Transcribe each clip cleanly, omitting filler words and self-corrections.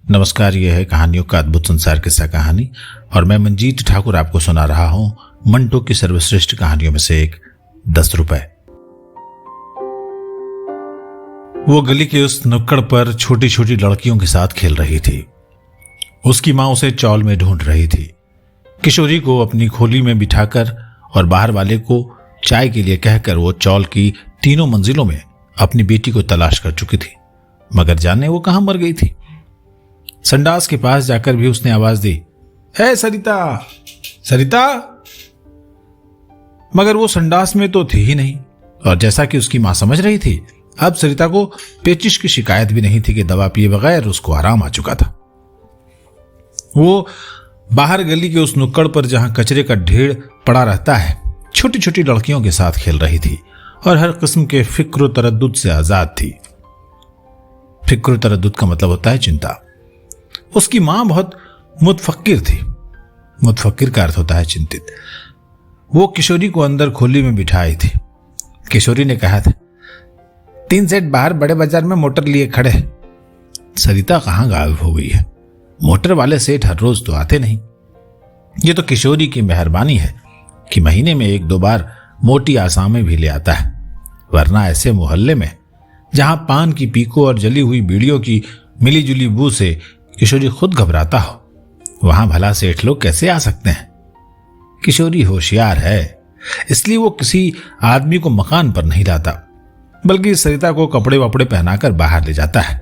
नमस्कार, यह है कहानियों का अद्भुत संसार किस्सा कहानी और मैं मंजीत ठाकुर आपको सुना रहा हूं मंटो की सर्वश्रेष्ठ कहानियों में से एक 10 रुपए। वो गली के उस नुक्कड़ पर छोटी छोटी लड़कियों के साथ खेल रही थी। उसकी मां उसे चौल में ढूंढ रही थी। किशोरी को अपनी खोली में बिठाकर और बाहर वाले को चाय के लिए कहकर वो चौल की तीनों मंजिलों में अपनी बेटी को तलाश कर चुकी थी, मगर जाने वो कहां मर गई थी। संडास के पास जाकर भी उसने आवाज दी, "ए सरिता, सरिता!" मगर वो संडास में तो थी ही नहीं। और जैसा कि उसकी मां समझ रही थी, अब सरिता को पेचिश की शिकायत भी नहीं थी कि दवा पिए बगैर उसको आराम आ चुका था। वो बाहर गली के उस नुक्कड़ पर जहां कचरे का ढेर पड़ा रहता है, छोटी छोटी लड़कियों के साथ खेल रही थी और हर किस्म के फिक्र तरद्दुद से आजाद थी। फिक्र तरद्दुद का मतलब होता है चिंता। उसकी मां बहुत मुतफक्किर थी। मुतफक्किर का अर्थ होता है चिंतित। वो किशोरी को अंदर खोली में बिठाई थी। किशोरी ने कहा था, 3 सेट बाहर बड़े बाजार में मोटर लिए खड़े। सरिता कहां गायब हो गई है? मोटर वाले सेठ हर रोज तो आते नहीं। ये तो किशोरी की मेहरबानी है कि महीने में 1-2 बार मोटी आसामें भी ले आता है, वरना ऐसे मोहल्ले में जहां पान की पीको और जली हुई बीड़ियों की मिली जुली बू से किशोरी खुद घबराता हो, वहां भला सेठ लोग कैसे आ सकते हैं? किशोरी होशियार है, इसलिए वो किसी आदमी को मकान पर नहीं लाता, बल्कि सरिता को कपड़े वपड़े पहनाकर बाहर ले जाता है।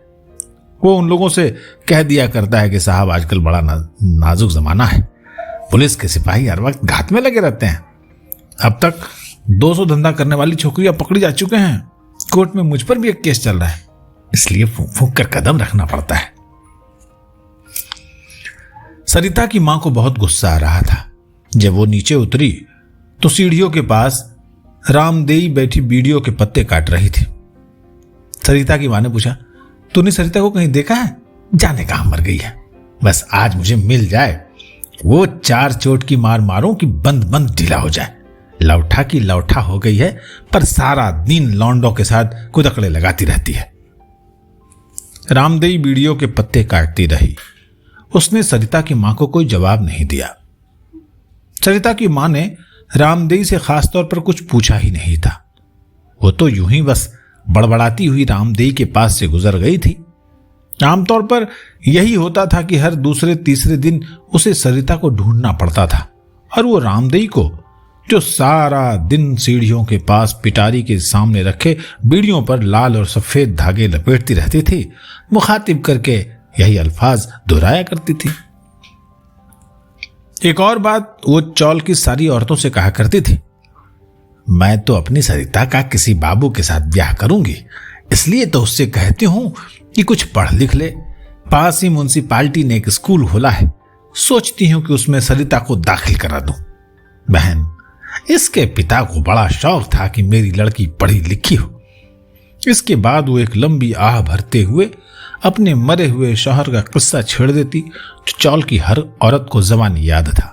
वो उन लोगों से कह दिया करता है कि साहब आजकल बड़ा नाजुक जमाना है, पुलिस के सिपाही हर वक्त घात में लगे रहते हैं। अब तक 200 धंधा करने वाली छोकरियां पकड़ी जा चुके हैं। कोर्ट में मुझ पर भी एक केस चल रहा है, इसलिए फूंक फूंक कर कदम रखना पड़ता है। सरिता की मां को बहुत गुस्सा आ रहा था। जब वो नीचे उतरी तो सीढ़ियों के पास रामदेई बैठी बीड़ियों के पत्ते काट रही थी। सरिता की मां ने पूछा, तूने सरिता को कहीं देखा है? जाने कहां मर गई है, बस आज मुझे मिल जाए, वो 4 चोट की मार मारूं कि बंद बंद ढीला हो जाए। लौठा की लौठा हो गई है, पर सारा दिन लौंडों के साथ कुदकड़े लगाती रहती है। रामदेई बीड़ियों के पत्ते काटती रही। उसने सरिता की मां को कोई जवाब नहीं दिया। सरिता की मां ने रामदेई से खास तौर पर कुछ पूछा ही नहीं था। वो तो यूं ही बस बड़बड़ाती हुई रामदेई के पास से गुजर गई थी। आमतौर पर यही होता था कि हर दूसरे तीसरे दिन उसे सरिता को ढूंढना पड़ता था, और वो रामदेई को, जो सारा दिन सीढ़ियों के पास पिटारी के सामने रखे बीड़ियों पर लाल और सफेद धागे लपेटती रहती थी, मुखातिब करके यही अल्फाज दोहराया करती थी। एक और बात वो चौल की सारी औरतों से कहा करती थी, मैं तो अपनी सरिता का किसी बाबू के साथ ब्याह करूंगी, इसलिए तो उससे कहती हूं कि कुछ पढ़ लिख ले। पास ही म्युनिसिपालिटी ने एक स्कूल खोला है, सोचती हूं कि उसमें सरिता को दाखिल करा दूं। बहन, इसके पिता को बड़ा शौक था कि मेरी लड़की पढ़ी लिखी हो। इसके बाद वो एक लंबी आह भरते हुए अपने मरे हुए शौहर का किस्सा छेड़ देती, जो चौल की हर औरत को ज़बानी याद था।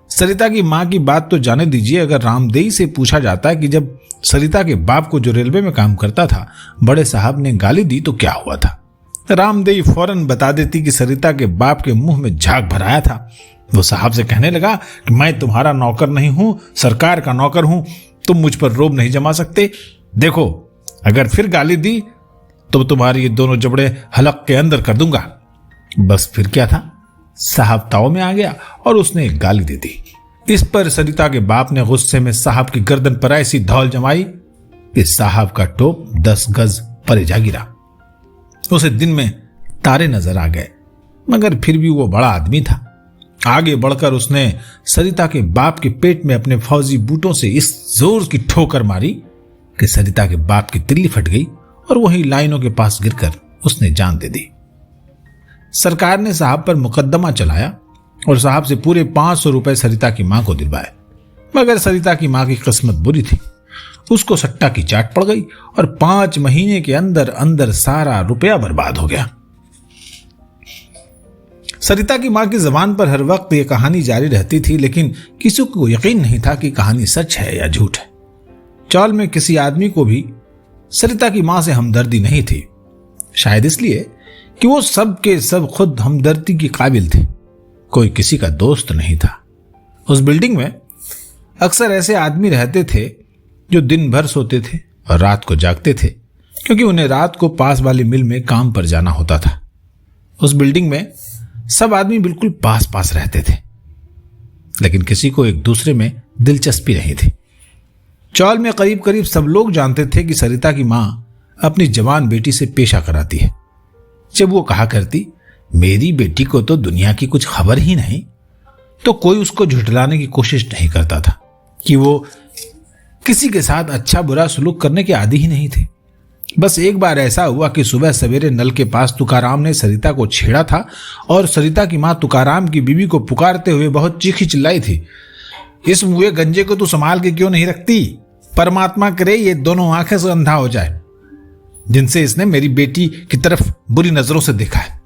सरिता की मां की बात तो जाने दीजिए, अगर रामदेई से पूछा जाता कि जब सरिता के बाप को, जो रेलवे में काम करता था, बड़े साहब ने गाली दी तो क्या हुआ था, रामदेई फौरन बता देती कि सरिता के बाप के मुंह में झाग भराया था। वो साहब से कहने लगा कि मैं तुम्हारा नौकर नहीं हूं, सरकार का नौकर हूं, तुम मुझ पर रोब नहीं जमा सकते। देखो, अगर फिर गाली दी तो तुम्हारी ये दोनों जबड़े हलक के अंदर कर दूंगा। बस फिर क्या था, साहब ताव में आ गया और उसने एक गाली दे दी। इस पर सरिता के बाप ने गुस्से में साहब की गर्दन पर ऐसी धौल जमाई कि साहब का टोप 10 गज परे जा गिरा। उसे दिन में तारे नजर आ गए, मगर फिर भी वो बड़ा आदमी था। आगे बढ़कर उसने सरिता के बाप के पेट में अपने फौजी बूटों से इस जोर की ठोकर मारी कि सरिता के बाप की तिल्ली फट गई और वही लाइनों के पास गिरकर उसने जान दे दी। सरकार ने साहब पर मुकदमा चलाया और साहब से पूरे 500 रुपए सरिता की मां को दिलवाए, मगर सरिता की मां की किस्मत बुरी थी। उसको सट्टा की चाट पड़ गई और 5 महीने के अंदर अंदर सारा रुपया बर्बाद हो गया। सरिता की मां की जबान पर हर वक्त यह कहानी जारी रहती थी, लेकिन किसी को यकीन नहीं था कि कहानी सच है या झूठ है। चौल में किसी आदमी को भी सरिता की मां से हमदर्दी नहीं थी। शायद इसलिए कि वो सब के सब खुद हमदर्दी के काबिल थे, कोई किसी का दोस्त नहीं था। उस बिल्डिंग में अक्सर ऐसे आदमी रहते थे जो दिन भर सोते थे और रात को जागते थे, क्योंकि उन्हें रात को पास वाली मिल में काम पर जाना होता था। उस बिल्डिंग में सब आदमी बिल्कुल पास पास रहते थे, लेकिन किसी को एक दूसरे में दिलचस्पी नहीं थी। चौल में करीब करीब सब लोग जानते थे कि सरिता की मां अपनी जवान बेटी से पेशा कराती है। जब वो कहा करती, मेरी बेटी को तो दुनिया की कुछ खबर ही नहीं, तो कोई उसको झुठलाने की कोशिश नहीं करता था कि वो किसी के साथ अच्छा बुरा सलूक करने के आदी ही नहीं थे। बस एक बार ऐसा हुआ कि सुबह सवेरे नल के पास तुकाराम ने सरिता को छेड़ा था और सरिता की मां तुकाराम की बीवी को पुकारते हुए बहुत चीखी चिल्लाई थी, इस मुए गंजे को तू संभाल के क्यों नहीं रखती? परमात्मा करे ये दोनों आंखें से अंधा हो जाए जिनसे इसने मेरी बेटी की तरफ बुरी नजरों से देखा है।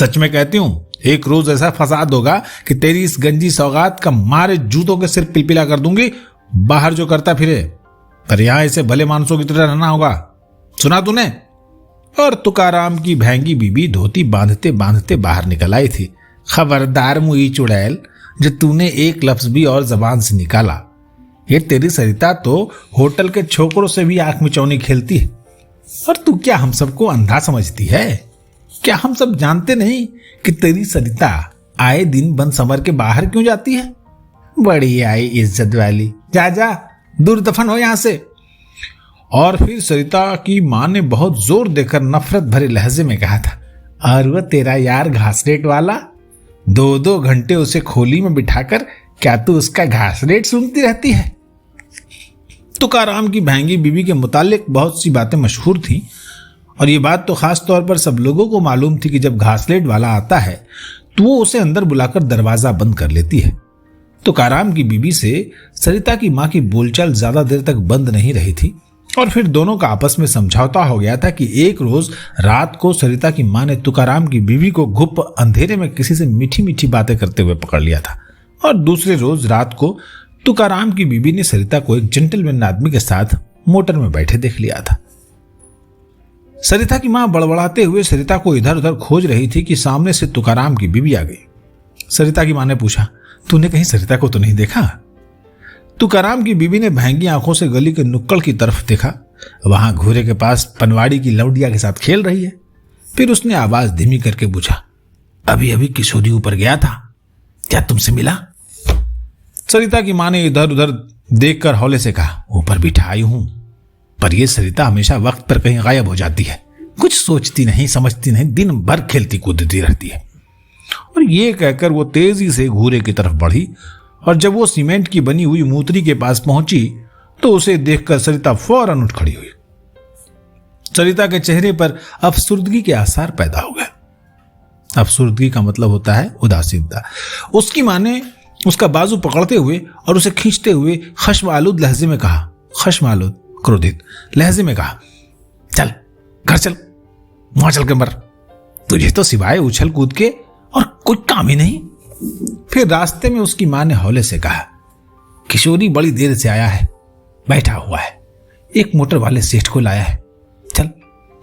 सच में कहती हूं, एक रोज ऐसा फसाद होगा कि तेरी इस गंजी सौगात का मारे जूतों के सिर पिलपिला कर दूंगी, बाहर जो करता फिरे, पर यहां इसे भले मानसों की तरह रहना होगा। सुना तूने? और तुकाराम की भैंगी बीबी धोती बांधते बांधते बाहर निकल आई थी। खबरदार मुई चुड़ैल, जो तूने एक लफ्ज भी और जबान से निकाला, ये तेरी सरिता तो होटल के छोकरों से भी आंख मिचौनी खेलती है। और तू क्या हम सबको अंधा समझती है? क्या हम सब जानते नहीं कि तेरी सरिता आए दिन बन संवर के बाहर क्यों जाती है? बड़ी आई इज्जत वाली, जा जा दूर दफन हो यहां से। और फिर सरिता की मां ने बहुत जोर देकर नफरत भरे लहजे में कहा था, और वह तेरा यार घासलेट वाला, 2-2 घंटे उसे खोली में बिठाकर क्या तू उसका घासलेट सूंघती रहती है? तुकाराम की भैंगी बीबी के मुतालिक बहुत सी बातें मशहूर थीं, और ये बात तो खास तौर पर सब लोगों को मालूम थी कि जब घासलेट वाला आता है तो वो उसे अंदर बुलाकर दरवाजा बंद कर लेती है। तुकाराम की बीबी से सरिता की मां की बोलचाल ज्यादा देर तक बंद नहीं रही थी, और फिर दोनों का आपस में समझौता हो गया था कि एक रोज रात को सरिता की मां ने तुकाराम की बीवी को घुप अंधेरे में किसी से मीठी मीठी बातें करते हुए पकड़ लिया था, और दूसरे रोज रात को तुकाराम की बीवी ने सरिता को एक जेंटलमैन आदमी के साथ मोटर में बैठे देख लिया था। सरिता की मां बड़बड़ाते हुए सरिता को इधर उधर खोज रही थी कि सामने से तुकाराम की बीवी आ गई। सरिता की मां ने पूछा, तूने कहीं सरिता को तो नहीं देखा? तुकाराम की बीवी ने भैंगी आंखों से गली के नुक्कड़ की तरफ देखा, वहां घूरे के पास पनवाड़ी की लौंडिया के साथ खेल रही है। फिर उसने आवाज धीमी करके पूछा, अभी अभी किशोरी ऊपर गया था, क्या तुमसे मिला? सरिता की मां ने इधर उधर देखकर हौले से कहा, ऊपर बिठा आई हूं, पर यह सरिता हमेशा वक्त पर कहीं गायब हो जाती है, कुछ सोचती नहीं समझती नहीं, दिन भर खेलती कूदती रहती है। और ये कहकर वो तेजी से घूरे की तरफ बढ़ी, और जब वो सीमेंट की बनी हुई मूतरी के पास पहुंची तो उसे देखकर सरिता फौरन उठ खड़ी हुई। सरिता के चेहरे पर अफसुर्दगी के आसार पैदा हो गए। अफसुर्दगी का मतलब होता है उदासीनता। उसकी मां ने उसका बाजू पकड़ते हुए और उसे खींचते हुए खश्म-आलूद लहजे में कहा, खश्म-आलूद क्रोधित लहजे में कहा, चल घर चल, वहां चल के मर, तुझे तो सिवाय उछल कूद के और कोई काम ही नहीं। फिर रास्ते में उसकी मां ने हौले से कहा, किशोरी बड़ी देर से आया है, बैठा हुआ है, एक मोटर वाले सेठ को लाया है, चल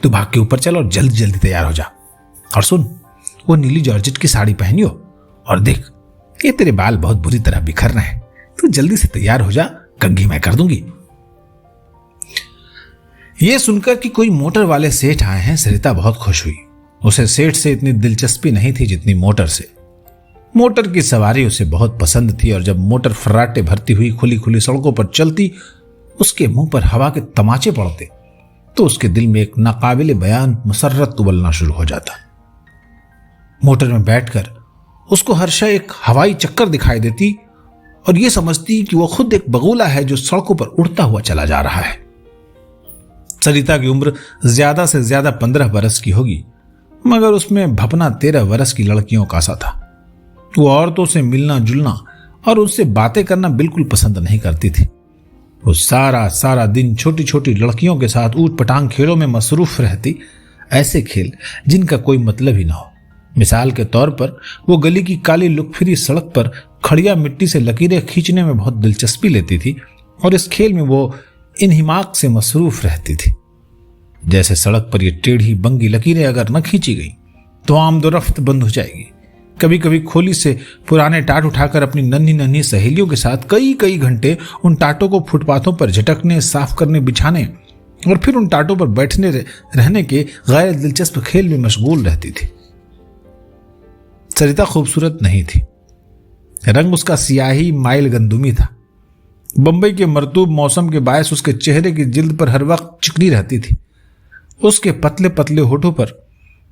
तू भाग के ऊपर चल और जल्दी जल्दी तैयार हो जा। और सुन, वो नीली जॉर्जेट की साड़ी पहनियो, और देख ये तेरे बाल बहुत बुरी तरह बिखर रहे हैं, तू जल्दी से तैयार हो जा, कंघी मैं कर दूंगी। यह सुनकर कि कोई मोटर वाले सेठ आए हैं, सरिता बहुत खुश हुई। उसे सेठ से इतनी दिलचस्पी नहीं थी जितनी मोटर से। मोटर की सवारी उसे बहुत पसंद थी, और जब मोटर फर्राटे भरती हुई खुली खुली सड़कों पर चलती, उसके मुंह पर हवा के तमाचे पड़ते, तो उसके दिल में एक नाकाबिले बयान मसर्रत उबलना शुरू हो जाता। मोटर में बैठकर उसको हर्षा एक हवाई चक्कर दिखाई देती और यह समझती कि वह खुद एक बगुला है जो सड़कों पर उड़ता हुआ चला जा रहा है। सरिता की उम्र ज्यादा से ज्यादा 15 बरस की होगी, मगर उसमें भपना 13 बरस की लड़कियों का सा था। वो औरतों से मिलना जुलना और उनसे बातें करना बिल्कुल पसंद नहीं करती थी। वो सारा सारा दिन छोटी छोटी लड़कियों के साथ ऊट पटांग खेलों में मसरूफ रहती, ऐसे खेल जिनका कोई मतलब ही ना हो। मिसाल के तौर पर वो गली की काली लुकफिरी सड़क पर खड़िया मिट्टी से लकीरें खींचने में बहुत दिलचस्पी लेती थी, और इस खेल में वो इन्हिमाक से मसरूफ रहती थी। जैसे सड़क पर ये टेढ़ी बंगी लकीरें अगर न खींची गई तो आमदोरफ्त बंद हो जाएगी। कभी कभी खोली से पुराने टाट उठाकर अपनी नन्ही नन्ही सहेलियों के साथ कई कई घंटे उन टाटों को फुटपाथों पर झटकने, साफ करने, बिछाने और फिर उन टाटों पर बैठने रहने के गैर दिलचस्प खेल में मशगूल रहती थी। सरिता खूबसूरत नहीं थी। रंग उसका सियाही माइल गंदुमी था। बंबई के मरतूब मौसम के बायस उसके चेहरे की जिल्द पर हर वक्त चिकनी रहती थी। उसके पतले पतले होठों पर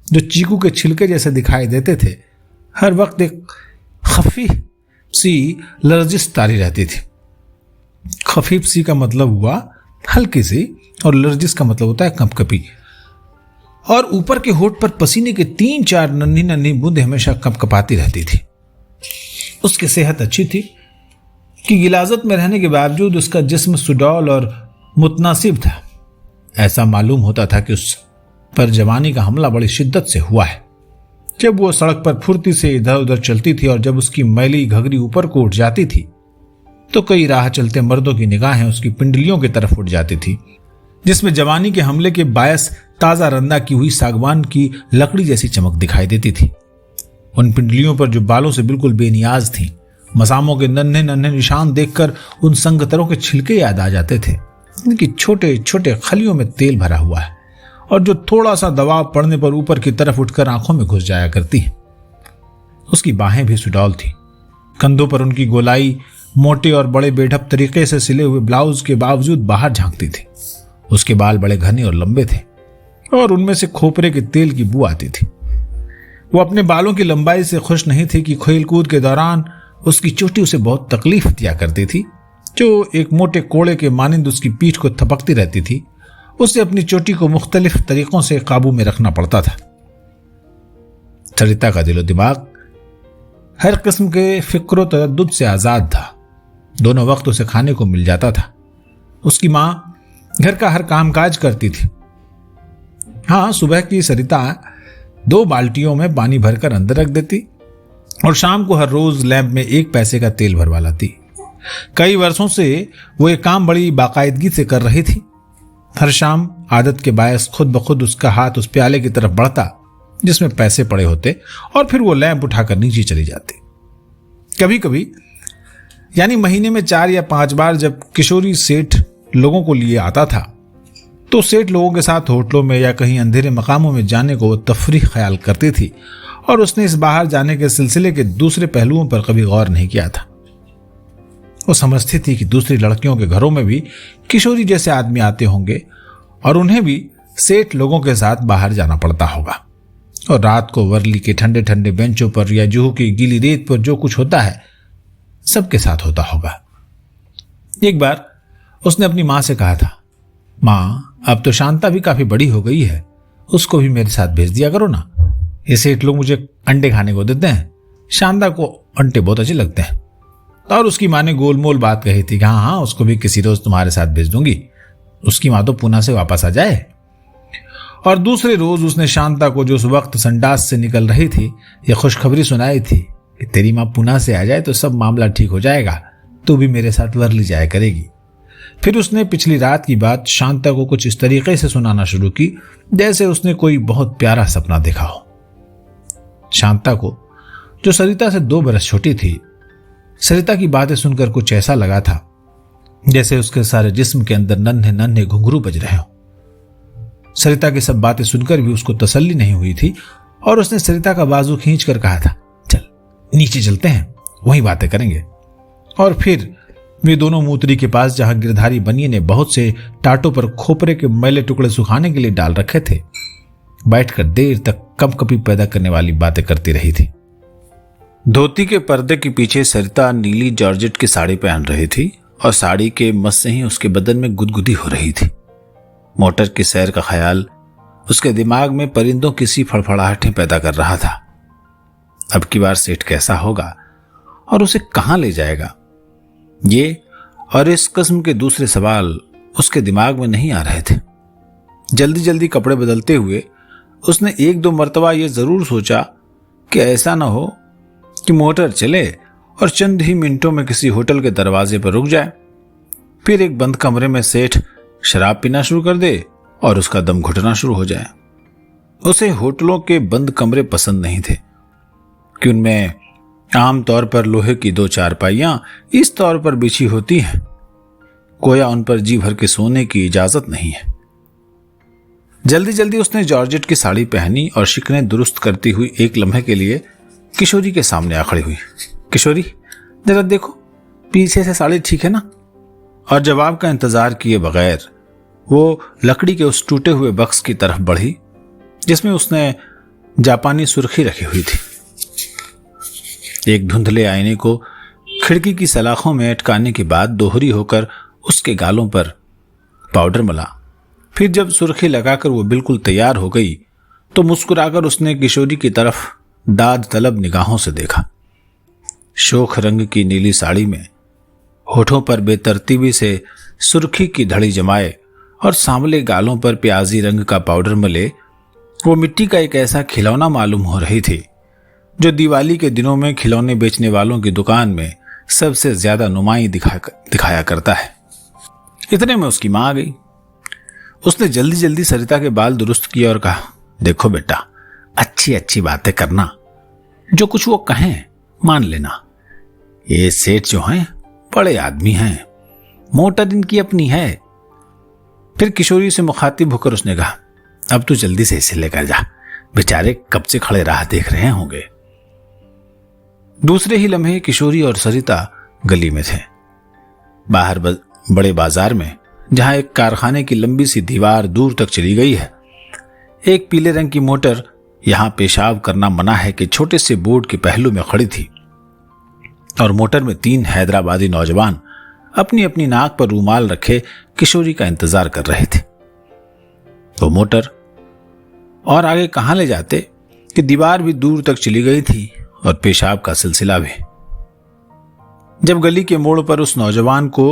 जो चीकू के छिलके जैसे दिखाई देते थे, हर वक्त एक खफी सी लर्जिश तारी रहती थी। खफीफ सी का मतलब हुआ हल्की सी, और लर्जिश का मतलब होता है कंपकपी। और ऊपर के होठ पर पसीने के 3-4 नन्ही नन्ही बूंदें हमेशा कंपकपाती रहती थी। उसकी सेहत अच्छी थी कि गिलाजत में रहने के बावजूद उसका जिस्म सुडौल और मुतनासिब था। ऐसा मालूम होता था कि उस पर जवानी का हमला बड़ी शिद्दत से हुआ है। जब वो सड़क पर फुर्ती से इधर उधर चलती थी और जब उसकी मैली घघरी ऊपर को उठ जाती थी तो कई राह चलते मर्दों की निगाहें उसकी पिंडलियों की तरफ उठ जाती थी, जिसमें जवानी के हमले के बायस ताजा रंदा की हुई सागवान की लकड़ी जैसी चमक दिखाई देती थी। उन पिंडलियों पर जो बालों से बिल्कुल बेनियाज थीं, मसामों के नन्हे नन्हे निशान देखकर उन संगतरों के छिलके याद आ जाते थे, इनकी छोटे छोटे खलियों में तेल भरा हुआ है और जो थोड़ा सा दबाव पड़ने पर ऊपर की तरफ उठकर आंखों में घुस जाया करती है। उसकी बाहें भी सुडौल थी। कंधों पर उनकी गोलाई मोटे और बड़े बेढप तरीके से सिले हुए ब्लाउज के बावजूद बाहर झांकती थी। उसके बाल बड़े घने और लंबे थे और उनमें से खोपरे के तेल की बू आती थी। वो अपने बालों की लंबाई से खुश नहीं थी कि खेलकूद के दौरान उसकी चोटी उसे बहुत तकलीफ दिया करती थी, जो एक मोटे कोड़े के मानिंद उसकी पीठ को थपकती रहती थी। उसे अपनी चोटी को मुख्तलिफ तरीकों से काबू में रखना पड़ता था। सरिता का दिलो दिमाग हर किस्म के फिक्र तरद्दुद से आजाद था। दोनों वक्त उसे खाने को मिल जाता था। उसकी मां घर का हर काम काज करती थी। हाँ, सुबह की सरिता 2 बाल्टियों में पानी भरकर अंदर रख देती और शाम को हर रोज लैंप में 1 पैसे का तेल भरवा लाती। कई वर्षों से वो ये काम बड़ी बाकायदगी से कर रही थी। हर शाम आदत के बायस खुद ब खुद उसका हाथ उस प्याले की तरफ बढ़ता जिसमें पैसे पड़े होते और फिर वो लैंप उठाकर नीचे चली जाती। कभी कभी यानी महीने में 4 या 5 बार जब किशोरी सेठ लोगों को लिए आता था तो सेठ लोगों के साथ होटलों में या कहीं अंधेरे मकामों में जाने को वो तफरीह ख्याल करती थी और उसने इस बाहर जाने के सिलसिले के दूसरे पहलुओं पर कभी गौर नहीं किया था। वो समझती थी कि दूसरी लड़कियों के घरों में भी किशोरी जैसे आदमी आते होंगे और उन्हें भी सेठ लोगों के साथ बाहर जाना पड़ता होगा और रात को वर्ली के ठंडे ठंडे बेंचों पर या जुहू की गीली रेत पर जो कुछ होता है सबके साथ होता होगा। एक बार उसने अपनी मां से कहा था, मां, अब तो शांता भी काफी बड़ी हो गई है, उसको भी मेरे साथ भेज दिया करो ना। ये सेठ लोग मुझे अंडे खाने को देते हैं, शांता को अंडे बहुत अच्छे लगते हैं। और उसकी मां ने गोलमोल बात कही थी कि हाँ हाँ, उसको भी किसी रोज तुम्हारे साथ भेज दूंगी। उसकी मां तो पूना से वापस आ जाए। और दूसरे रोज उसने शांता को जो उस वक्त संडास से निकल रही थी यह खुशखबरी सुनाई थी कि तेरी मां पूना से आ जाए तो सब मामला ठीक हो जाएगा, तू भी मेरे साथ वर्ली जाया करेगी। फिर उसने पिछली रात की बात शांता को कुछ इस तरीके से सुनाना शुरू की जैसे उसने कोई बहुत प्यारा सपना देखा हो। शांता को, जो सरिता से 2 बरस छोटी थी, सरिता की बातें सुनकर कुछ ऐसा लगा था जैसे उसके सारे जिस्म के अंदर नन्हे नन्हे घुंघरू बज रहे हो। सरिता की सब बातें सुनकर भी उसको तसल्ली नहीं हुई थी और उसने सरिता का बाजू खींचकर कहा था, चल नीचे चलते हैं, वहीं बातें करेंगे। और फिर वे दोनों मूत्री के पास, जहां गिरधारी बनिए ने बहुत से टाटों पर खोपरे के मैले टुकड़े सुखाने के लिए डाल रखे थे, बैठकर देर तक कंपकपी पैदा करने वाली बातें करती रही थी। धोती के पर्दे के पीछे सरिता नीली जॉर्जेट की साड़ी पहन रही थी और साड़ी के मस से ही उसके बदन में गुदगुदी हो रही थी। मोटर की सैर का ख्याल उसके दिमाग में परिंदों की सी फड़फड़ाहटें पैदा कर रहा था। अब की बार सेठ कैसा होगा और उसे कहां ले जाएगा, ये और इस किस्म के दूसरे सवाल उसके दिमाग में नहीं आ रहे थे। जल्दी जल्दी कपड़े बदलते हुए उसने 1-2 मर्तबा यह जरूर सोचा कि ऐसा ना हो कि मोटर चले और चंद ही मिनटों में किसी होटल के दरवाजे पर रुक जाए, फिर एक बंद कमरे में सेठ शराब पीना शुरू कर दे और उसका दम घुटना शुरू हो जाए। उसे होटलों के बंद कमरे पसंद नहीं थे कि उनमें आमतौर पर लोहे की 2 चारपाइयां इस तौर पर बिछी होती हैं, गोया उन पर जी भर के सोने की इजाजत नहीं है। जल्दी जल्दी उसने जॉर्जेट की साड़ी पहनी और शिकने दुरुस्त करती हुई एक लम्हे के लिए किशोरी के सामने आ खड़ी हुई। किशोरी, जरा देखो पीछे से साड़ी ठीक है ना? और जवाब का इंतजार किए बगैर वो लकड़ी के उस टूटे हुए बक्स की तरफ बढ़ी जिसमें उसने जापानी सुर्खी रखी हुई थी। एक धुंधले आईने को खिड़की की सलाखों में अटकाने के बाद दोहरी होकर उसके गालों पर पाउडर मला। फिर जब सुर्खी लगाकर वो बिल्कुल तैयार हो गई तो मुस्कुराकर उसने किशोरी की तरफ दाद तलब निगाहों से देखा। शोख रंग की नीली साड़ी में होठों पर बेतरतीबी से सुर्खी की धड़ी जमाए और सांवले गालों पर प्याजी रंग का पाउडर मले वो मिट्टी का एक ऐसा खिलौना मालूम हो रही थी जो दिवाली के दिनों में खिलौने बेचने वालों की दुकान में सबसे ज्यादा नुमाई दिखाया करता है। इतने में उसकी मां आ गई। उसने जल्दी जल्दी सरिता के बाल दुरुस्त किए और कहा, देखो बेटा, अच्छी अच्छी बातें करना, जो कुछ वो कहें मान लेना। ये सेठ जो हैं बड़े आदमी हैं, मोटर इनकी अपनी है। फिर किशोरी से मुखातिब होकर उसने कहा, अब तू जल्दी से इसे लेकर जा, बेचारे कब से खड़े राह देख रहे होंगे। दूसरे ही लम्हे किशोरी और सरिता गली में थे। बाहर बड़े बाजार में, जहां एक कारखाने की लंबी सी दीवार दूर तक चली गई है, एक पीले रंग की मोटर यहां पेशाब करना मना है कि छोटे से बोर्ड के पहलू में खड़ी थी और मोटर में 3 हैदराबादी नौजवान अपनी अपनी नाक पर रूमाल रखे किशोरी का इंतजार कर रहे थे। तो मोटर और आगे कहां ले जाते कि दीवार भी दूर तक चली गई थी और पेशाब का सिलसिला भी। जब गली के मोड़ पर उस नौजवान को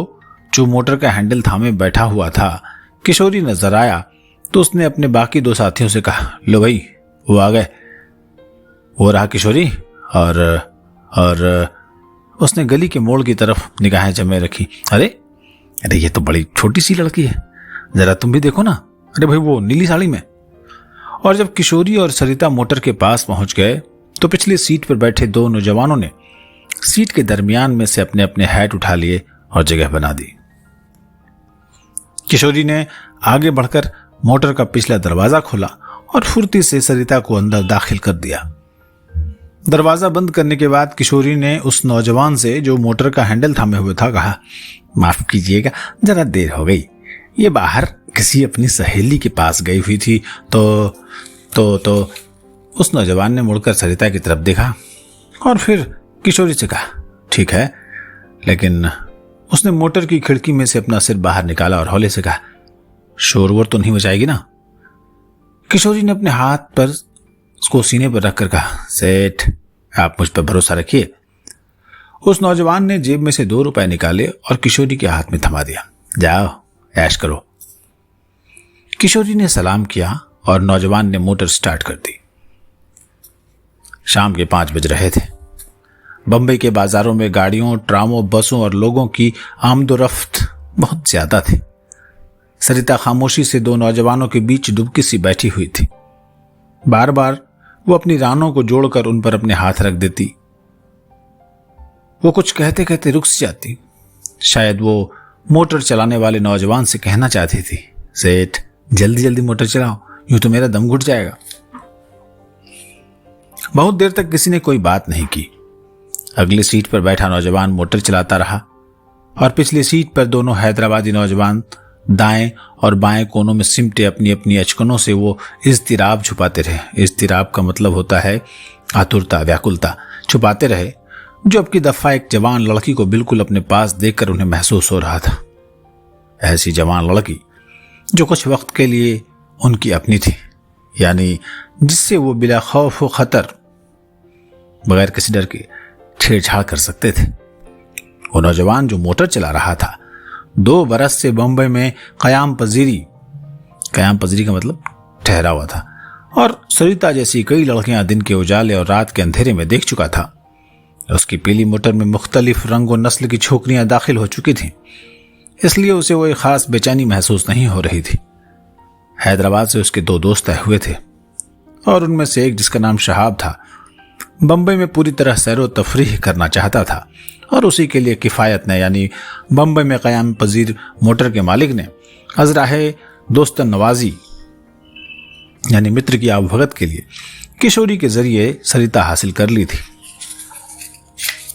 जो मोटर का हैंडल थामे बैठा हुआ था किशोरी नजर आया तो उसने अपने बाकी 2 साथियों से कहा, लो भाई वो आ गए। वो रहा किशोरी और उसने गली के मोड़ की तरफ निगाहें जमे रखी। अरे ये तो बड़ी छोटी सी लड़की है, जरा तुम भी देखो ना। अरे भाई वो नीली साड़ी में। और जब किशोरी और सरिता मोटर के पास पहुंच गए तो पिछली सीट पर बैठे 2 नौजवानों ने सीट के दरमियान में से अपने अपने हैट उठा लिए और जगह बना दी। किशोरी ने आगे बढ़कर मोटर का पिछला दरवाजा खोला और फुर्ती से सरिता को अंदर दाखिल कर दिया। दरवाजा बंद करने के बाद किशोरी ने उस नौजवान से जो मोटर का हैंडल थामे हुए था कहा, माफ कीजिएगा, जरा देर हो गई, ये बाहर किसी अपनी सहेली के पास गई हुई थी। तो उस नौजवान ने मुड़कर सरिता की तरफ देखा और फिर किशोरी से कहा, ठीक है, लेकिन उसने मोटर की खिड़की में से अपना सिर बाहर निकाला और हौले से कहा, शोर वोर तो नहीं मचाएगी ना? किशोरी ने अपने हाथ पर उसको सीने पर रखकर कहा, सेठ आप मुझ पर भरोसा रखिए। उस नौजवान ने जेब में से 2 रुपए निकाले और किशोरी के हाथ में थमा दिया, जाओ ऐश करो। किशोरी ने सलाम किया और नौजवान ने मोटर स्टार्ट कर दी। शाम के 5 बज रहे थे। बंबई के बाजारों में गाड़ियों, ट्रामों, बसों और लोगों की आमदोरफ्त बहुत ज्यादा थी। सरिता खामोशी से 2 नौजवानों के बीच डुबकी सी बैठी हुई थी। बार बार वो अपनी रानों को जोड़कर उन पर अपने हाथ रख देती। वो कुछ कहते कहते रुक जाती। शायद वो मोटर चलाने वाले नौजवान से कहना चाहती थी, सेठ जल्दी जल्दी मोटर चलाओ, यूं तो मेरा दम घुट जाएगा। बहुत देर तक किसी ने कोई बात नहीं की। अगली सीट पर बैठा नौजवान मोटर चलाता रहा और पिछली सीट पर दोनों हैदराबादी नौजवान दाएं और बाएं कोनों में सिमटे अपनी अपनी अचकनों से वो इज़्तिराब छुपाते रहे। इज़्तिराब का मतलब होता है आतुरता, व्याकुलता। छुपाते रहे जो अब की दफा एक जवान लड़की को बिल्कुल अपने पास देखकर उन्हें महसूस हो रहा था। ऐसी जवान लड़की जो कुछ वक्त के लिए उनकी अपनी थी, यानी जिससे वो बिला खौफ व खतर बगैर किसी डर के छेड़छाड़ कर सकते थे। वो नौजवान जो मोटर चला रहा था 2 बरस से बंबई में कयाम पजीरी का मतलब ठहरा हुआ था और सरिता जैसी कई लड़कियां दिन के उजाले और रात के अंधेरे में देख चुका था। उसकी पीली मोटर में मुख्तलिफ रंग और नस्ल की छोकरियां दाखिल हो चुकी थीं, इसलिए उसे वो एक खास बेचैनी महसूस नहीं हो रही थी। हैदराबाद से उसके 2 दोस्त आए हुए थे और उनमें से एक, जिसका नाम शहाब था, बंबई में पूरी तरह सैरो तफरीह करना चाहता था और उसी के लिए किफ़ायत ने, यानी बंबई में क़याम पजीर मोटर के मालिक ने, अजराहे दोस्त नवाजी यानी मित्र की आवभगत के लिए किशोरी के जरिए सरिता हासिल कर ली थी।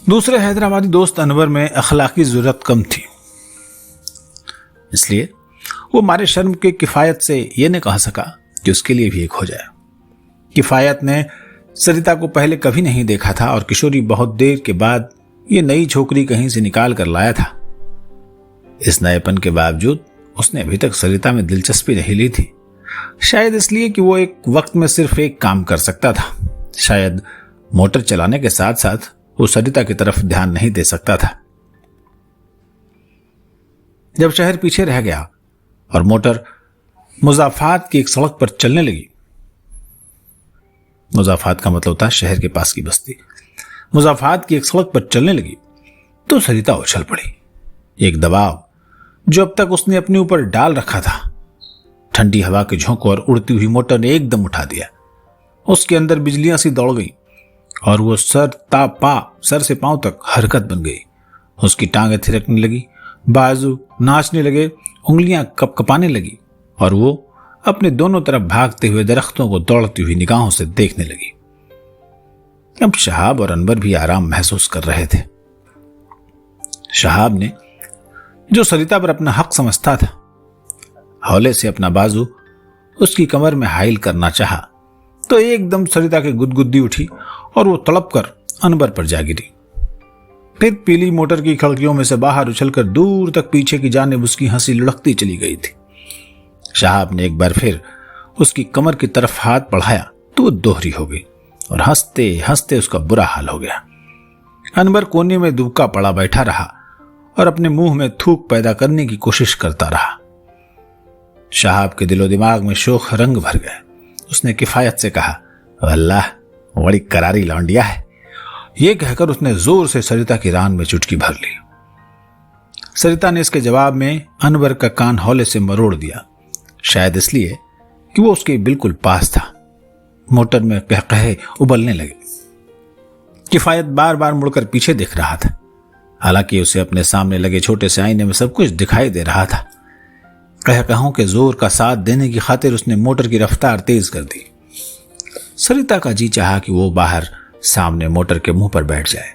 दूसरे हैदराबादी दोस्त अनवर में अखलाकी जरूरत कम थी, इसलिए वो मारे शर्म के किफ़ायत से ये नहीं कह सका कि उसके लिए भी एक हो जाए। किफ़ायत ने सरिता को पहले कभी नहीं देखा था और किशोरी बहुत देर के बाद ये नई छोकरी कहीं से निकाल कर लाया था। इस नएपन के बावजूद उसने अभी तक सरिता में दिलचस्पी नहीं ली थी, शायद इसलिए कि वो एक वक्त में सिर्फ एक काम कर सकता था। शायद मोटर चलाने के साथ साथ वो सरिता की तरफ ध्यान नहीं दे सकता था। जब शहर पीछे रह गया और मोटर मुज़ाफ़ात की एक सड़क पर चलने लगी, मुज़ाफ़ात का मतलब होता है शहर के पास की बस्ती, मुज़ाफ़ात की एक सड़क पर चलने लगी तो सरिता उछल पड़ी। एक दबाव जो अब तक उसने अपने ऊपर डाल रखा था, ठंडी हवा के झोंकों और उड़ती हुई मोटर ने एकदम उठा दिया। उसके अंदर बिजलियां सी दौड़ गई और वो सर से पांव तक हरकत बन गई। उसकी टांगें थिरकने लगी, बाजू नाचने लगे, उंगलियां कपकपाने लगी और वो अपने दोनों तरफ भागते हुए दरख्तों को दौड़ती हुई निगाहों से देखने लगी। अब शहाब और अनवर भी आराम महसूस कर रहे थे। शहाब ने, जो सरिता पर अपना हक समझता था, हौले से अपना बाजू उसकी कमर में हाइल करना चाहा तो एकदम सरिता की गुदगुदी उठी और वो तड़प कर अनवर पर जा गिरी। फिर पीली मोटर की खिड़कियों में से बाहर उछलकर दूर तक पीछे की जानिब उसकी हंसी लुढ़कती चली गई थी। शहाब ने एक बार फिर उसकी कमर की तरफ हाथ बढ़ाया तो वो दोहरी हो गई और हंसते हंसते उसका बुरा हाल हो गया। अनवर कोने में दुबका पड़ा बैठा रहा और अपने मुंह में थूक पैदा करने की कोशिश करता रहा। शहाब के दिलो दिमाग में शोख रंग भर गए। उसने किफ़ायत से कहा, अल्लाह बड़ी करारी लौंडिया है। यह कहकर उसने जोर से सरिता की रान में चुटकी भर ली। सरिता ने इसके जवाब में अनवर का कान हौले से मरोड़ दिया, शायद इसलिए कि वो उसके बिल्कुल पास था। मोटर में कहकहे उबलने लगे। किफ़ायत बार बार मुड़कर पीछे देख रहा था, हालांकि उसे अपने सामने लगे छोटे से आईने में सब कुछ दिखाई दे रहा था। कहकहों के जोर का साथ देने की खातिर उसने मोटर की रफ्तार तेज कर दी। सरिता का जी चाहा कि वो बाहर सामने मोटर के मुंह पर बैठ जाए,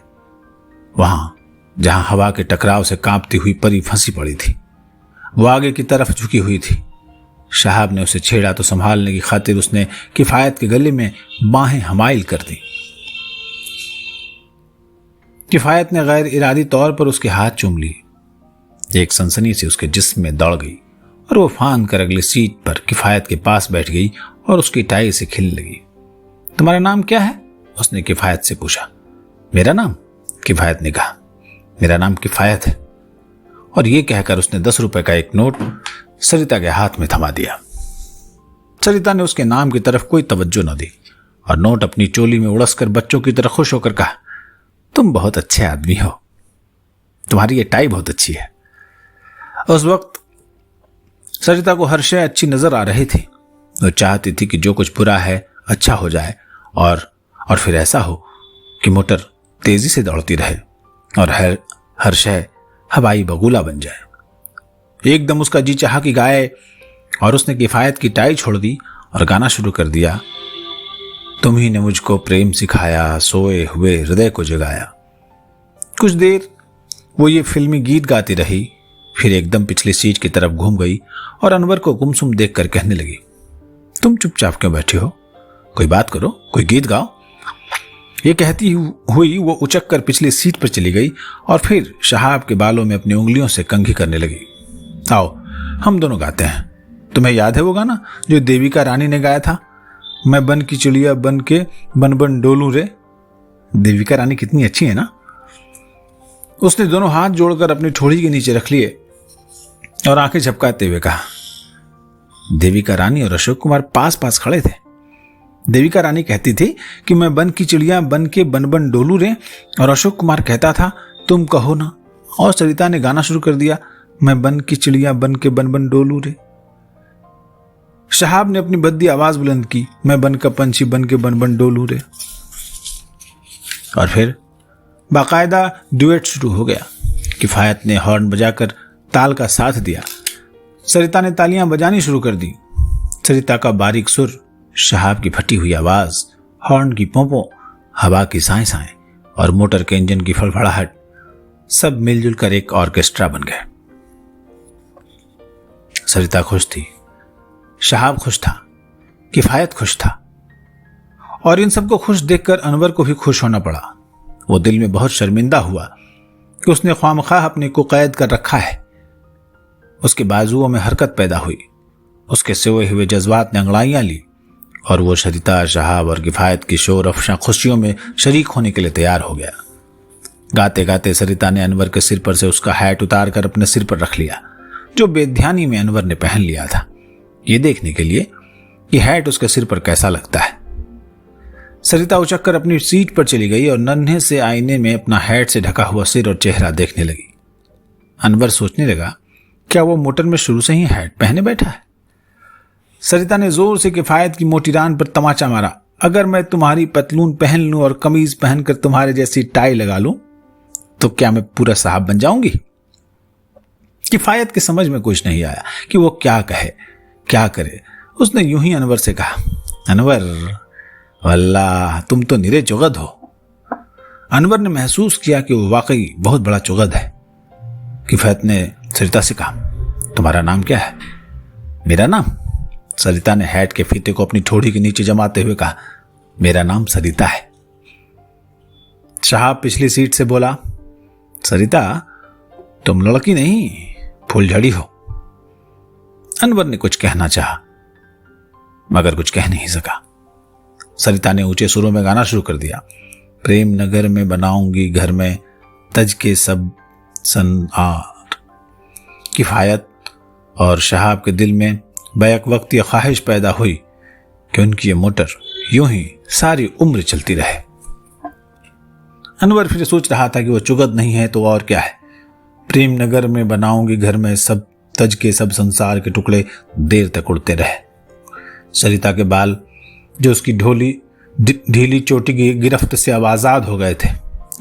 वहां जहां हवा के टकराव से कांपती हुई परी फंसी पड़ी थी। वो आगे की तरफ झुकी हुई थी। शहाब ने उसे छेड़ा तो संभालने की खातिर उसने किफ़ायत के गले में बाहें हमाइल कर दी। किफ़ायत ने गैर इरादी तौर पर उसके हाथ चूम लिए। एक सनसनी से उसके जिस्म में दौड़ गई और वो फान कर अगली सीट पर किफ़ायत के पास बैठ गई और उसकी टाई से खिलने लगी। तुम्हारा नाम क्या है? उसने किफ़ायत से पूछा। मेरा नाम? किफ़ायत ने कहा, मेरा नाम किफ़ायत है। और ये कहकर उसने 10 रुपए का एक नोट सरिता के हाथ में थमा दिया। सरिता ने उसके नाम की तरफ कोई तवज्जो न दी और नोट अपनी चोली में उड़सकर बच्चों की तरह खुश होकर कहा, तुम बहुत अच्छे आदमी हो, तुम्हारी ये टाई बहुत अच्छी है। उस वक्त सरिता को हर शय अच्छी नजर आ रही थी। वो चाहती थी कि जो कुछ बुरा है अच्छा हो जाए और फिर ऐसा हो कि मोटर तेजी से दौड़ती रहे और हर शय हवाई बगुला बन जाए। एकदम उसका जी चाहा कि गाए और उसने किफ़ायत की टाई छोड़ दी और गाना शुरू कर दिया। तुम ही ने मुझको प्रेम सिखाया, सोए हुए हृदय को जगाया। कुछ देर वो ये फिल्मी गीत गाती रही, फिर एकदम पिछली सीट की तरफ घूम गई और अनवर को गुमसुम देखकर कहने लगी, तुम चुपचाप क्यों बैठे हो? कोई बात करो, कोई गीत गाओ। ये कहती हुई वो उचक कर पिछली सीट पर चली गई और फिर शहाब के बालों में अपनी उंगलियों से कंघी करने लगी। आओ हम दोनों गाते हैं। तुम्हें याद है वो गाना जो देविका रानी ने गाया था, मैं बन की चिड़िया बन के बन बन डोलूं रे। देविका रानी कितनी अच्छी है ना। उसने दोनों हाथ जोड़कर अपनी ठोड़ी के नीचे रख लिए और आंखें झपकाते हुए कहा। देविका रानी और अशोक कुमार पास पास खड़े थे। देविका रानी कहती थी कि मैं बन की चिड़िया बन के बन बन डोलू रे, और अशोक कुमार कहता था तुम कहो ना। और सरिता ने गाना शुरू कर दिया, मैं बन की चिड़िया बन के बन बन डोलू रे। शहाब ने अपनी बद्दी आवाज बुलंद की, मैं बन का पंछी बन के बन बन डोलू रे। और फिर बाकायदा ड्यूएट शुरू हो गया। किफायत ने हॉर्न बजाकर ताल का साथ दिया। सरिता ने तालियां बजानी शुरू कर दी। सरिता का बारीक सुर, शहाब की फटी हुई आवाज, हॉर्न की पोंपों, हवा की साएं साएं और मोटर के इंजन की फड़फड़ाहट सब मिलजुल कर एक ऑर्केस्ट्रा बन गए। सरिता खुश थी, शहाब खुश था, किफायत खुश था, और इन सबको खुश देखकर अनवर को भी खुश होना पड़ा। वो दिल में बहुत शर्मिंदा हुआ कि उसने ख्वामख्वाह अपने को कैद कर रखा है। उसके बाजुओं में हरकत पैदा हुई, उसके सोए हुए जज्बात ने अंगड़ाइयां ली और वो सरिता, शहाब और किफायत की शोर अफशा खुशियों में शरीक होने के लिए तैयार हो गया। गाते गाते सरिता ने अनवर के सिर पर से उसका हैट उतार कर अपने सिर पर रख लिया, जो बेध्यानी में अनवर ने पहन लिया था, ये देखने के लिए कि हैट उसके सिर पर कैसा लगता है। सरिता उचक कर अपनी सीट पर चली गई और नन्हे से आईने में अपना हैट से ढका हुआ सिर और चेहरा देखने लगी। अनवर सोचने लगा, क्या वो मोटर में शुरू से ही हैट पहने बैठा है? सरिता ने जोर से किफायत की मोटी रान पर तमाचा मारा, अगर मैं तुम्हारी पतलून पहन लूं और कमीज पहनकर तुम्हारे जैसी टाई लगा लूं तो क्या मैं पूरा साहब बन जाऊंगी? किफायत की समझ में कुछ नहीं आया कि वो क्या कहे, क्या करे। उसने यूं ही अनवर से कहा, अनवर, वल्लाह तुम तो निरे चुगद हो। अनवर ने महसूस किया कि वो वाकई बहुत बड़ा चुगद है। किफायत ने सरिता से कहा, तुम्हारा नाम क्या है? मेरा नाम? सरिता ने हैट के फीते को अपनी ठोड़ी के नीचे जमाते हुए कहा, मेरा नाम सरिता है। शहाब पिछली सीट से बोला, सरिता तुम लड़की नहीं फूलझड़ी हो। अनवर ने कुछ कहना चाहा मगर कुछ कह नहीं सका। सरिता ने ऊंचे सुरों में गाना शुरू कर दिया, प्रेम नगर में बनाऊंगी घर में तज के सब सनआर। किफायत और शहाब के दिल में बैक वक्त यह ख्वाहिश पैदा हुई कि उनकी ये मोटर यूं ही सारी उम्र चलती रहे। अनवर फिर सोच रहा था कि वो चुगत नहीं है तो और क्या है। प्रेम नगर में बनाऊंगी घर में सब तज के सब संसार के टुकड़े देर तक उड़ते रहे। सरिता के बाल जो उसकी ढीली चोटी की गिरफ्त से अब आजाद हो गए थे,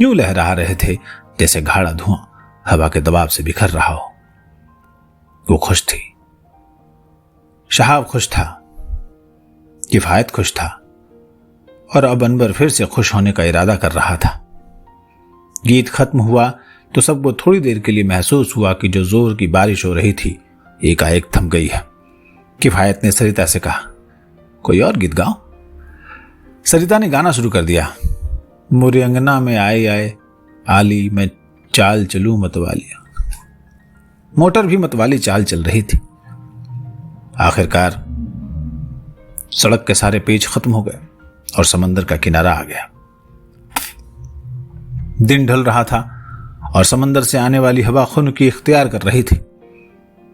यूं लहरा रहे थे जैसे गाढ़ा धुआं हवा के दबाव से बिखर रहा हो। वो खुश थी, शहाब खुश था, किफायत खुश था, और अब अनवर फिर से खुश होने का इरादा कर रहा था। गीत खत्म हुआ तो सबको थोड़ी देर के लिए महसूस हुआ कि जो जोर की बारिश हो रही थी एकाएक थम गई है। किफायत ने सरिता से कहा, कोई और गीत गाओ। सरिता ने गाना शुरू कर दिया, मोरे अंगना में आए आए आली मैं चाल चलूं मतवालिया। मोटर भी मतवाली चाल चल रही थी। आखिरकार सड़क के सारे पेच खत्म हो गए और समंदर का किनारा आ गया। दिन ढल रहा था और समंदर से आने वाली हवा खुन की इख्तियार कर रही थी।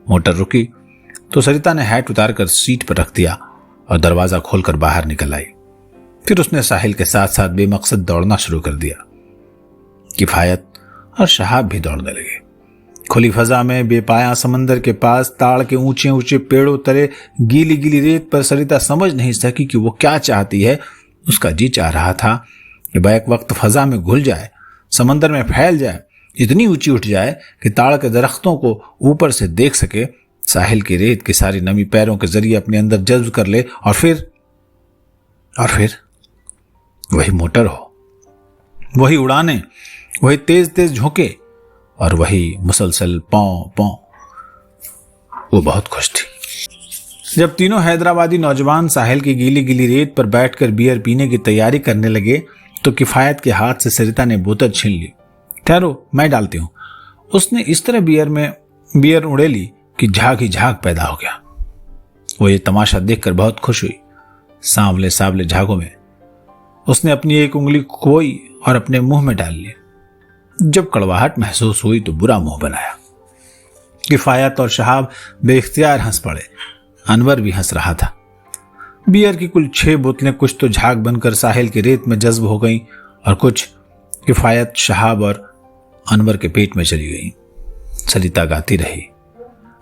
मोटर रुकी तो सरिता ने हैट उतारकर सीट पर रख दिया और दरवाजा खोलकर बाहर निकल आई। फिर उसने साहिल के साथ साथ बेमकसद दौड़ना शुरू कर दिया। किफायत और शहाब भी दौड़ने लगे। खुली फजा में बेपाया समंदर के पास ताड़ के ऊंचे ऊंचे पेड़ों तले गीली गीली रेत पर सरिता समझ नहीं सकी कि वो क्या चाहती है। उसका जी चाह रहा था कि बैक वक्त फजा में घुल जाए, समंदर में फैल जाए, इतनी ऊंची उठ जाए कि ताड़ के दरख्तों को ऊपर से देख सके, साहिल की रेत की सारी नमी पैरों के जरिए अपने अंदर जज्ब कर ले और फिर वही मोटर हो, वही उड़ाने, वही तेज तेज झोंके और वही मुसलसल पौ पौ। वो बहुत खुश थी। जब तीनों हैदराबादी नौजवान साहिल की गीली गीली रेत पर बैठकर बियर पीने की तैयारी करने लगे तो किफायत के हाथ से सरिता ने बोतल छीन ली। ठहरो, मैं डालती हूं। उसने इस तरह बियर उड़ेली कि झाग ही झाग पैदा हो गया। वो ये तमाशा देखकर बहुत खुश हुई। सांवले सांवले झागों में उसने अपनी एक उंगली खोई और अपने मुंह में डाल ली। जब कड़वाहट महसूस हुई तो बुरा मुंह बनाया। किफायत और शहाब बेख्तियार हंस पड़े। अनवर भी हंस रहा था। बियर की कुल 6 बोतलें कुछ तो झाग बनकर साहिल की रेत में जज्ब हो गईं और कुछ किफायत, शहाब और अनवर के पेट में चली गईं। सरिता गाती रही,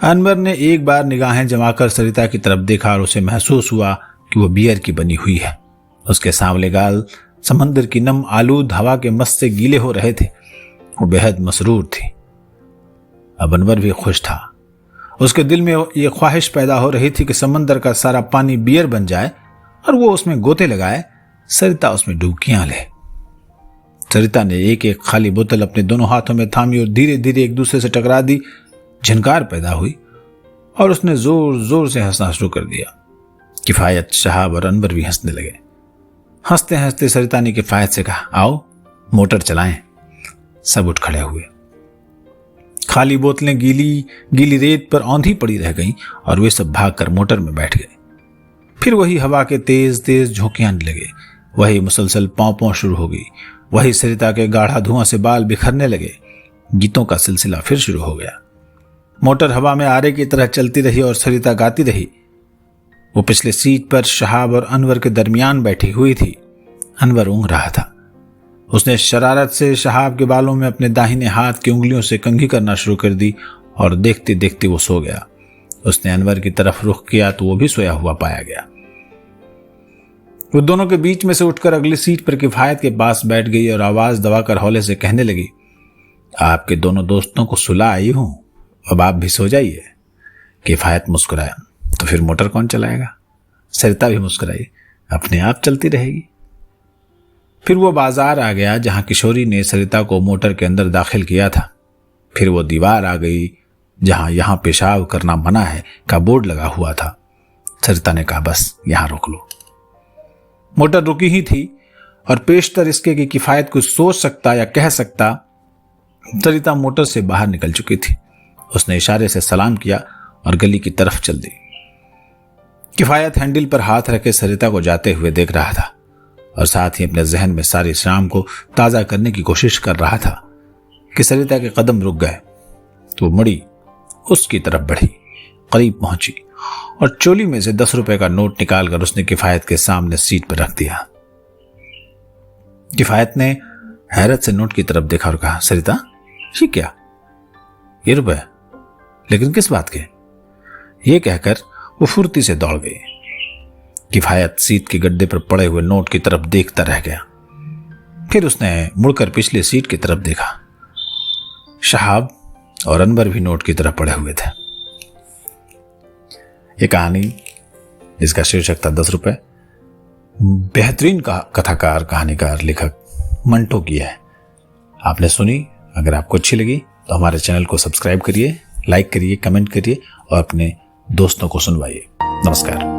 अनवर ने एक बार निगाहें जमाकर सरिता की तरफ देखा और उसे महसूस हुआ कि वो बियर की बनी हुई है। उसके सांवले गाल समंदर की नम आलूद हवा के मस्त से गीले हो रहे थे। वो बेहद मसरूर थी। अब अनवर भी खुश था। उसके दिल में ये ख्वाहिश पैदा हो रही थी कि समंदर का सारा पानी बियर बन जाए और वो उसमें गोते लगाए, सरिता उसमें डुबकियां ले। सरिता ने एक एक खाली बोतल अपने दोनों हाथों में थामी और धीरे धीरे एक दूसरे से टकरा दी। झनकार पैदा हुई और उसने जोर जोर से हंसना शुरू कर दिया। किफायत, शहाब और अनवर भी हंसने लगे। हंसते हंसते सरिता ने किफायत से कहा, आओ मोटर चलाएं। सब उठ खड़े हुए। खाली बोतलें गीली रेत पर औंधी पड़ी रह गईं और वे सब भागकर मोटर में बैठ गए। फिर वही हवा के तेज तेज झोंके आने लगे। वही मुसलसल पौं पौं शुरू हो गई। वही सरिता के गाढ़ा धुआं से बाल बिखरने लगे। गीतों का सिलसिला फिर शुरू हो गया। मोटर हवा में आरे की तरह चलती रही और सरिता गाती रही। वो पिछले सीट पर शहाब और अनवर के दरमियान बैठी हुई थी। अनवर ऊँघ रहा था। उसने शरारत से शहाब के बालों में अपने दाहिने हाथ की उंगलियों से कंघी करना शुरू कर दी और देखते देखते वो सो गया। उसने अनवर की तरफ रुख किया तो वो भी सोया हुआ पाया गया। वो दोनों के बीच में से उठकर अगली सीट पर किफायत के पास बैठ गई और आवाज दबाकर हौले से कहने लगी, आपके दोनों दोस्तों को सुला आई हूं, अब आप भी सो जाइए। किफायत मुस्कुराया, तो फिर मोटर कौन चलाएगा? सरिता भी मुस्कुराई, अपने आप चलती रहेगी। फिर वो बाजार आ गया जहां किशोरी ने सरिता को मोटर के अंदर दाखिल किया था। फिर वो दीवार आ गई जहां यहां पेशाब करना मना है का बोर्ड लगा हुआ था। सरिता ने कहा, बस यहां रोक लो। मोटर रुकी ही थी और पेशतर इसके कि किफायत कुछ सोच सकता या कह सकता, सरिता मोटर से बाहर निकल चुकी थी। उसने इशारे से सलाम किया और गली की तरफ चल दी। किफायत हैंडल पर हाथ रखे सरिता को जाते हुए देख रहा था और साथ ही अपने जहन में सारी शाम को ताजा करने की कोशिश कर रहा था कि सरिता के कदम रुक गए तो मुड़ी, उसकी तरफ बढ़ी, करीब पहुंची और चोली में से 10 रुपए का नोट निकालकर उसने किफायत के सामने सीट पर रख दिया। किफायत ने हैरत से नोट की तरफ देखा और कहा, सरिता ये क्या? ये रुपए? लेकिन किस बात के? ये कहकर वो फुर्ती से दौड़ गई। किफायत सीट के गड्ढे पर पड़े हुए नोट की तरफ देखता रह गया। फिर उसने मुड़कर पिछली सीट की तरफ देखा। शहाब और अनवर भी नोट की तरफ पड़े हुए थे। ये कहानी, इसका शीर्षक था 10 रुपए, बेहतरीन कथाकार, कहानीकार, लेखक मंटो की है। आपने सुनी। अगर आपको अच्छी लगी तो हमारे चैनल को सब्सक्राइब करिए, लाइक करिए, कमेंट करिए और अपने दोस्तों को सुनवाइए। नमस्कार।